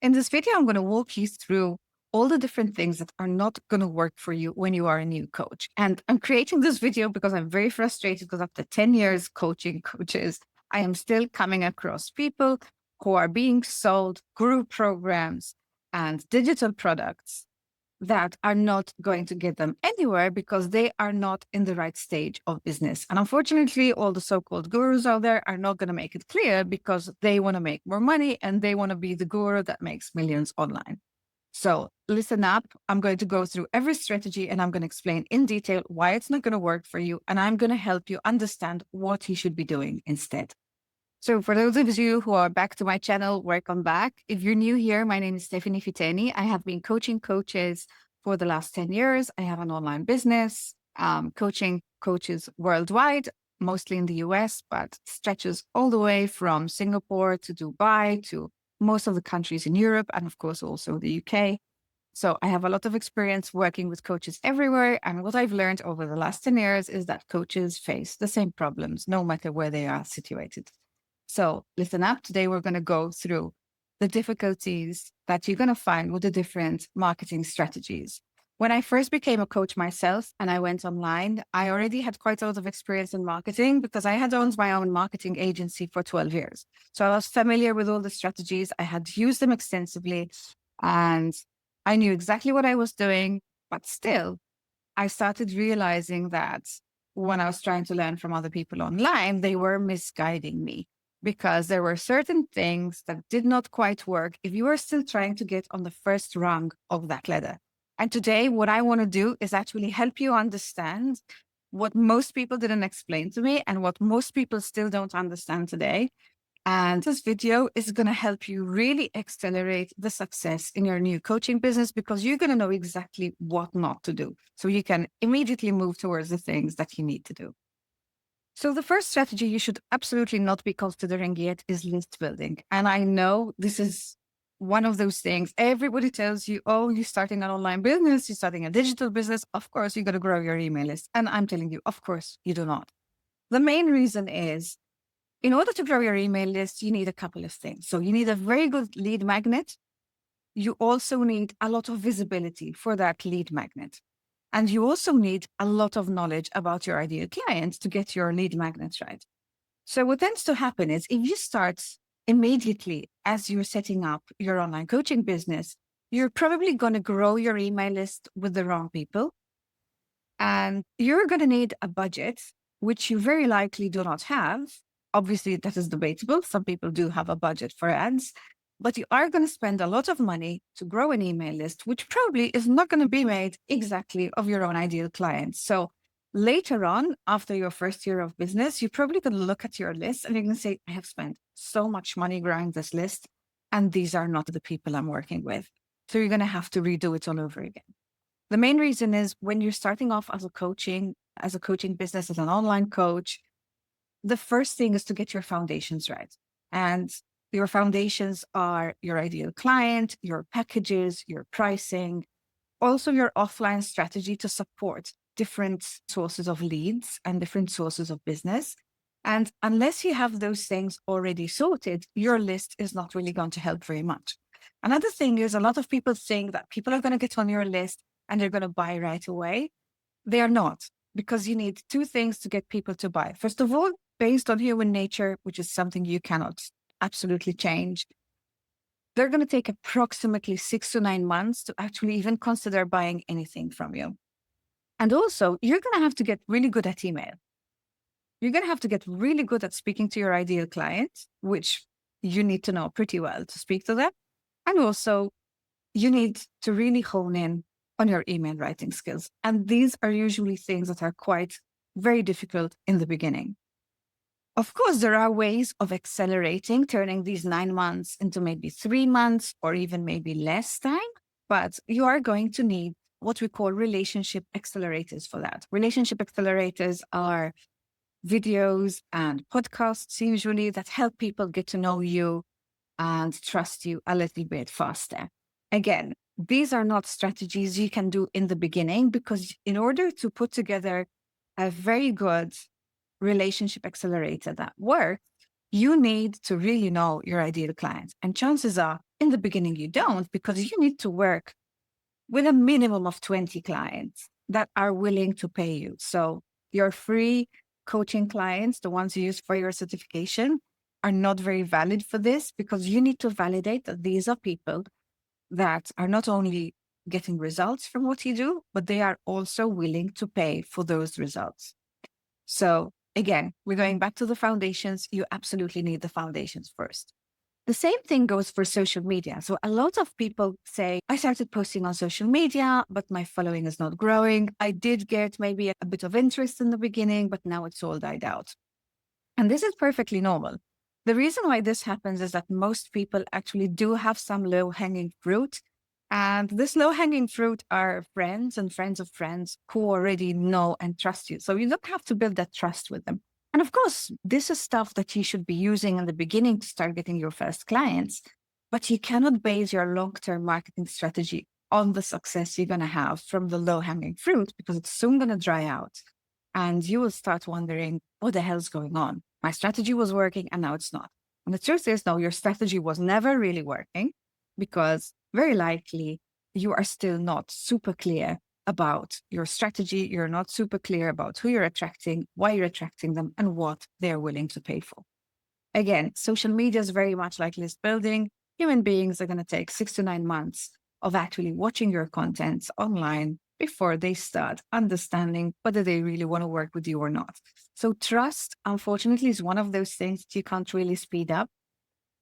In this video, I'm going to walk you through all the different things that are not going to work for you when you are a new coach. And I'm creating this video because I'm very frustrated because after 10 years coaching coaches, I am still coming across people who are being sold group programs and digital products that are not going to get them anywhere because they are not in the right stage of business. And unfortunately, all the so-called gurus out there are not going to make it clear because they want to make more money and they want to be the guru that makes millions online. So listen up. I'm going to go through every strategy and I'm going to explain in detail why it's not going to work for you. And I'm going to help you understand what you should be doing instead. So for those of you who are back to my channel, welcome back. If you're new here, my name is Stephanie Fiteni. I have been coaching coaches for the last 10 years. I have an online business, coaching coaches worldwide, mostly in the US, but stretches all the way from Singapore to Dubai to most of the countries in Europe and of course also the UK. So I have a lot of experience working with coaches everywhere. And what I've learned over the last 10 years is that coaches face the same problems, no matter where they are situated. So listen up. Today, we're going to go through the difficulties that you're going to find with the different marketing strategies. When I first became a coach myself and I went online, I already had quite a lot of experience in marketing because I had owned my own marketing agency for 12 years. So I was familiar with all the strategies. I had used them extensively and I knew exactly what I was doing. But still, I started realizing that when I was trying to learn from other people online, they were misguiding me because there were certain things that did not quite work if you were still trying to get on the first rung of that ladder. And today, what I want to do is actually help you understand what most people didn't explain to me and what most people still don't understand today. And this video is going to help you really accelerate the success in your new coaching business because you're going to know exactly what not to do. So you can immediately move towards the things that you need to do. So the first strategy you should absolutely not be considering yet is list building. And I know this is one of those things. Everybody tells you, oh, you're starting an online business, you're starting a digital business. Of course, you're going to grow your email list. And I'm telling you, of course, you do not. The main reason is in order to grow your email list, you need a couple of things. So you need a very good lead magnet. You also need a lot of visibility for that lead magnet. And you also need a lot of knowledge about your ideal clients to get your lead magnets right. So what tends to happen is if you start immediately as you're setting up your online coaching business, you're probably going to grow your email list with the wrong people. And you're going to need a budget, which you very likely do not have. Obviously, that is debatable. Some people do have a budget for ads, but you are going to spend a lot of money to grow an email list, which probably is not going to be made exactly of your own ideal clients. So later on, after your first year of business, you're probably going to look at your list and you're going to say, I have spent so much money growing this list, and these are not the people I'm working with. So you're going to have to redo it all over again. The main reason is when you're starting off as a coaching business, as an online coach, the first thing is to get your foundations right. And your foundations are your ideal client, your packages, your pricing, also your offline strategy to support different sources of leads and different sources of business. And unless you have those things already sorted, your list is not really going to help very much. Another thing is a lot of people think that people are going to get on your list and they're going to buy right away. They are not, because you need two things to get people to buy. First of all, based on human nature, which is something you cannot absolutely change, they're going to take approximately 6 to 9 months to actually even consider buying anything from you. And also, you're going to have to get really good at email. You're going to have to get really good at speaking to your ideal client, which you need to know pretty well to speak to them. And also, you need to really hone in on your email writing skills. And these are usually things that are quite very difficult in the beginning. Of course, there are ways of accelerating, turning these 9 months into maybe 3 months or even maybe less time, but you are going to need what we call relationship accelerators for that. Relationship accelerators are videos and podcasts usually that help people get to know you and trust you a little bit faster. Again, these are not strategies you can do in the beginning because in order to put together a very good relationship accelerator that works, you need to really know your ideal clients. And chances are In the beginning, you don't, because you need to work with a minimum of 20 clients that are willing to pay you. So your free coaching clients, the ones you use for your certification, are not very valid for this, because you need to validate that these are people that are not only getting results from what you do, but they are also willing to pay for those results. So again, we're going back to the foundations. You absolutely need the foundations first. The same thing goes for social media. So a lot of people say, I started posting on social media, but my following is not growing. I did get maybe a bit of interest in the beginning, but now it's all died out. And this is perfectly normal. The reason why this happens is that most people actually do have some low-hanging fruit. And this low-hanging fruit are friends and friends of friends who already know and trust you. So you don't have to build that trust with them. And of course, this is stuff that you should be using in the beginning to start getting your first clients. But you cannot base your long-term marketing strategy on the success you're going to have from the low-hanging fruit, because it's soon going to dry out. And you will start wondering, what the hell's going on? My strategy was working and now it's not. And the truth is, no, your strategy was never really working, because very likely you are still not super clear about your strategy. You're not super clear about who you're attracting, why you're attracting them, and what they're willing to pay for. Again, social media is very much like list building. Human beings are going to take 6 to 9 months of actually watching your content online before they start understanding whether they really want to work with you or not. So trust, unfortunately, is one of those things that you can't really speed up.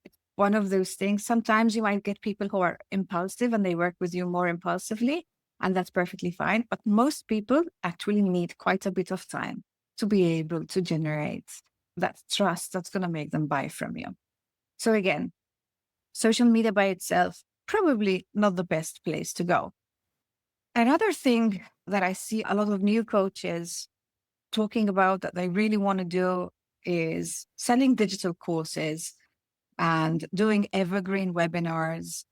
It's one of those things. Sometimes you might get people who are impulsive and they work with you more impulsively, and that's perfectly fine. But most people actually need quite a bit of time to be able to generate that trust that's going to make them buy from you. So again, social media by itself, probably not the best place to go. Another thing that I see a lot of new coaches talking about that they really want to do is selling digital courses and doing evergreen webinars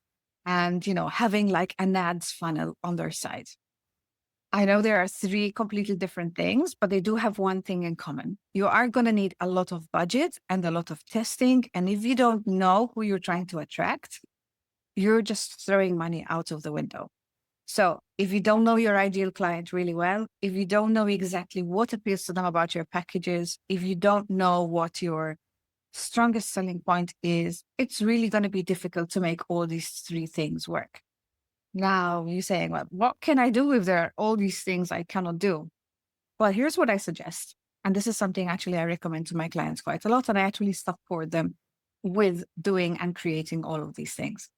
and, having like an ads funnel on their site. I know there are 3 completely different things, but they do have one thing in common. You are going to need a lot of budget and a lot of testing. And if you don't know who you're trying to attract, you're just throwing money out of the window. So if you don't know your ideal client really well, if you don't know exactly what appeals to them about your packages, if you don't know what your strongest selling point is, it's really going to be difficult to make all these 3 things work. Now you're saying, well, what can I do if there are all these things I cannot do? Well, here's what I suggest. And this is something actually I recommend to my clients quite a lot. And I actually support them with doing and creating all of these things.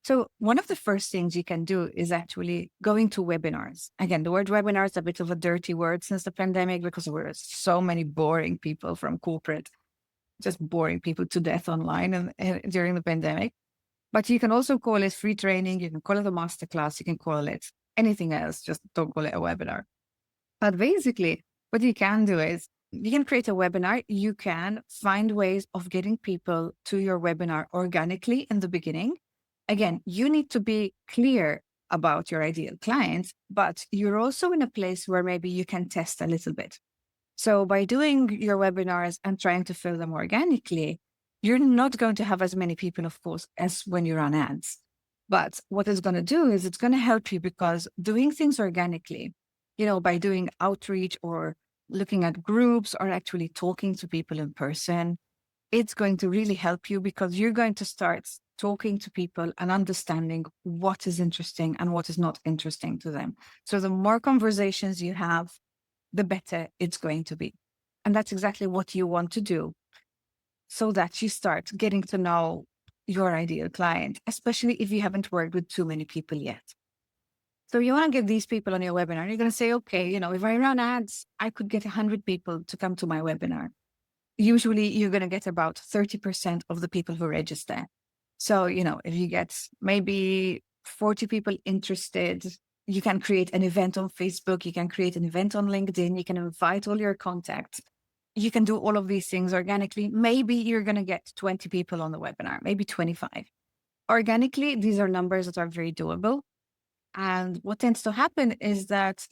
So one of the first things you can do is actually going to webinars. Again, the word webinar is a bit of a dirty word since the pandemic, because there were so many boring people from corporate, just boring people to death online and during the pandemic. But you can also call it free training. You can call it a masterclass. You can call it anything else. Just don't call it a webinar. But basically, what you can do is you can create a webinar. You can find ways of getting people to your webinar organically in the beginning. Again, you need to be clear about your ideal clients, but you're also in a place where maybe you can test a little bit. So by doing your webinars and trying to fill them organically, you're not going to have as many people, of course, as when you run ads. But what it's going to do is it's going to help you, because doing things organically, by doing outreach or looking at groups or actually talking to people in person, it's going to really help you, because you're going to start talking to people and understanding what is interesting and what is not interesting to them. So the more conversations you have, the better it's going to be. And that's exactly what you want to do, so that you start getting to know your ideal client, especially if you haven't worked with too many people yet. So you want to get these people on your webinar. You're going to say, okay, if I run ads, I could get 100 people to come to my webinar. Usually you're going to get about 30% of the people who register. So, if you get maybe 40 people interested, you can create an event on Facebook, you can create an event on LinkedIn, you can invite all your contacts. You can do all of these things organically. Maybe you're going to get 20 people on the webinar, maybe 25. Organically, these are numbers that are very doable. And what tends to happen is that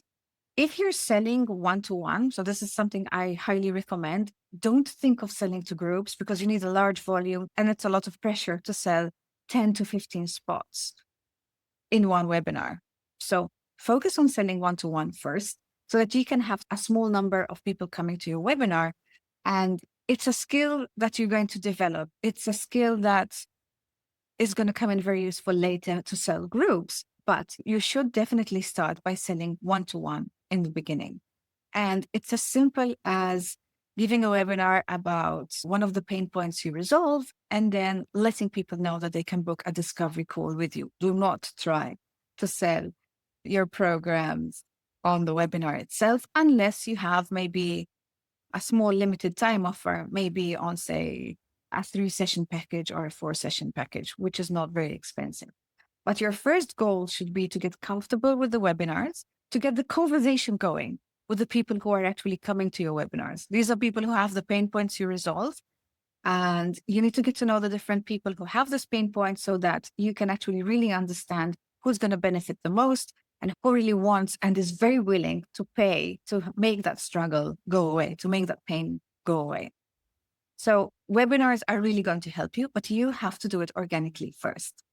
if you're selling one-to-one, so this is something I highly recommend, don't think of selling to groups, because you need a large volume and it's a lot of pressure to sell 10 to 15 spots in one webinar. So focus on selling one-to-one first so that you can have a small number of people coming to your webinar. And it's a skill that you're going to develop. It's a skill that is going to come in very useful later to sell groups, but you should definitely start by selling one-to-one in the beginning. And it's as simple as giving a webinar about one of the pain points you resolve and then letting people know that they can book a discovery call with you. Do not try to sell your programs on the webinar itself unless you have maybe a small limited time offer, maybe on, say, a 3-session package or a 4-session package, which is not very expensive. But your first goal should be to get comfortable with the webinars, to get the conversation going with the people who are actually coming to your webinars. These are people who have the pain points you resolve. And you need to get to know the different people who have this pain point so that you can actually really understand who's going to benefit the most and who really wants and is very willing to pay to make that struggle go away, to make that pain go away. So webinars are really going to help you, but you have to do it organically first.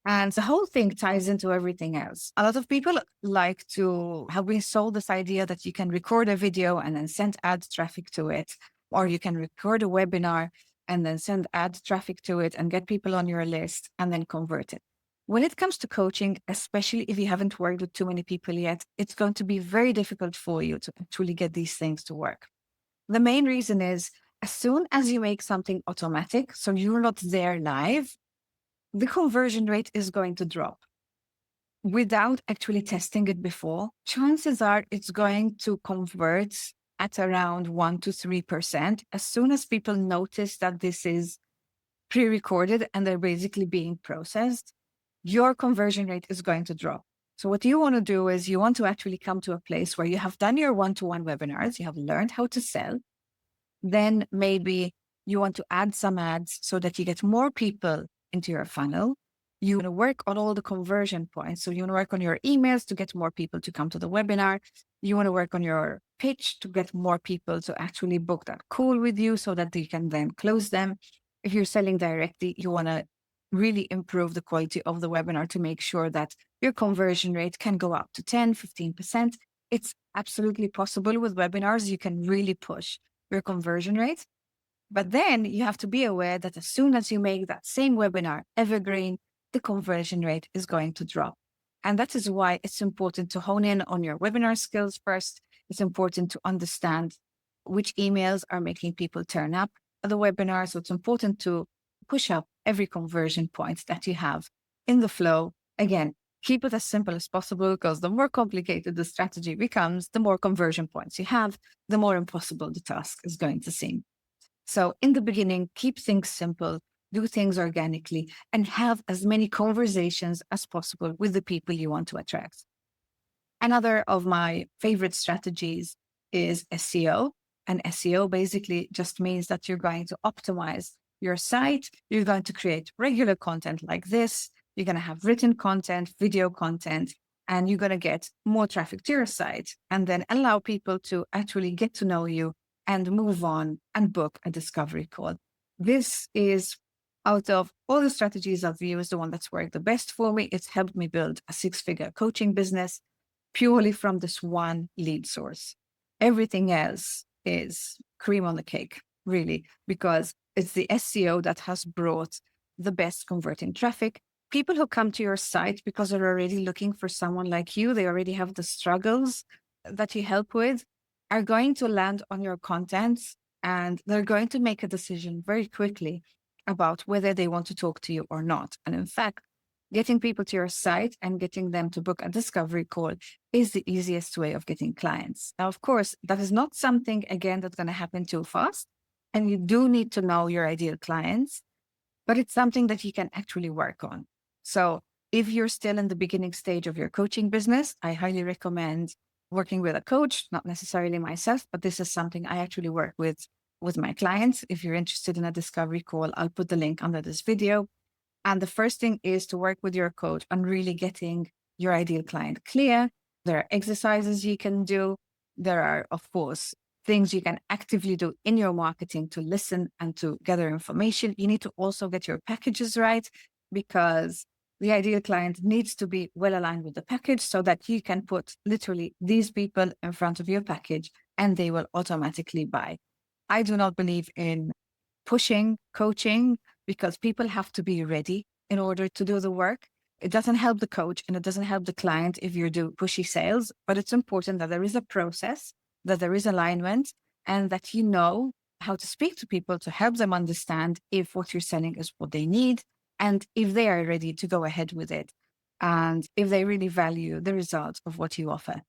And the whole thing ties into everything else. A lot of people like to have been sold this idea that you can record a video and then send ad traffic to it, or you can record a webinar and then send ad traffic to it and get people on your list and then convert it. When it comes to coaching, especially if you haven't worked with too many people yet, it's going to be very difficult for you to actually get these things to work. The main reason is as soon as you make something automatic, so you're not there live, the conversion rate is going to drop. Without actually testing it before, chances are it's going to convert at around 1 to 3%. As soon as people notice that this is pre-recorded and they're basically being processed, your conversion rate is going to drop. So what you want to do is you want to actually come to a place where you have done your one-to-one webinars, you have learned how to sell. Then maybe you want to add some ads so that you get more people into your funnel. You want to work on all the conversion points. So you want to work on your emails to get more people to come to the webinar. You want to work on your pitch to get more people to actually book that call with you so that you can then close them. If you're selling directly, you want to really improve the quality of the webinar to make sure that your conversion rate can go up to 10, 15%. It's absolutely possible with webinars. You can really push your conversion rate. But then you have to be aware that as soon as you make that same webinar evergreen, the conversion rate is going to drop. And that is why it's important to hone in on your webinar skills first. It's important to understand which emails are making people turn up at the webinar. So it's important to push up every conversion point that you have in the flow. Again, keep it as simple as possible because the more complicated the strategy becomes, the more conversion points you have, the more impossible the task is going to seem. So in the beginning, keep things simple, do things organically, and have as many conversations as possible with the people you want to attract. Another of my favorite strategies is SEO. And SEO basically just means that you're going to optimize your site. You're going to create regular content like this. You're going to have written content, video content, and you're going to get more traffic to your site and then allow people to actually get to know you and move on and book a discovery call. This is, out of all the strategies I've used, the one that's worked the best for me. It's helped me build a 6-figure coaching business purely from this one lead source. Everything else is cream on the cake, really, because it's the SEO that has brought the best converting traffic. People who come to your site because they're already looking for someone like you, they already have the struggles that you help with, are going to land on your content and they're going to make a decision very quickly about whether they want to talk to you or not. And in fact, getting people to your site and getting them to book a discovery call is the easiest way of getting clients. Now, of course, that is not something, again, that's going to happen too fast. And you do need to know your ideal clients, but it's something that you can actually work on. So if you're still in the beginning stage of your coaching business, I highly recommend working with a coach, not necessarily myself, but this is something I actually work with my clients. If you're interested in a discovery call, I'll put the link under this video. And the first thing is to work with your coach on really getting your ideal client clear. There are exercises you can do. There are, of course, things you can actively do in your marketing to listen and to gather information. You need to also get your packages right, because the ideal client needs to be well aligned with the package so that you can put literally these people in front of your package and they will automatically buy. I do not believe in pushing coaching because people have to be ready in order to do the work. It doesn't help the coach and it doesn't help the client if you do pushy sales, but it's important that there is a process, that there is alignment, and that you know how to speak to people to help them understand if what you're selling is what they need and if they are ready to go ahead with it and if they really value the results of what you offer.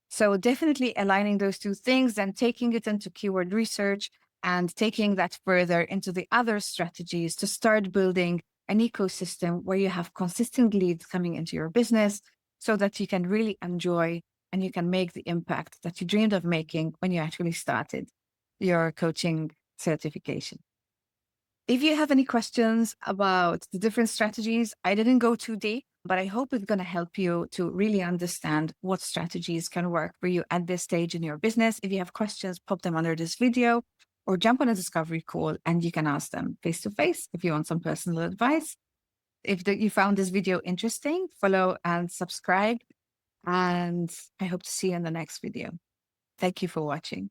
So definitely aligning those two things and taking it into keyword research and taking that further into the other strategies to start building an ecosystem where you have consistent leads coming into your business so that you can really enjoy and you can make the impact that you dreamed of making when you actually started your coaching certification. If you have any questions about the different strategies, I didn't go too deep, but I hope it's going to help you to really understand what strategies can work for you at this stage in your business. If you have questions, pop them under this video or jump on a discovery call and you can ask them face to face if you want some personal advice. If you found this video interesting, follow and subscribe. And I hope to see you in the next video. Thank you for watching.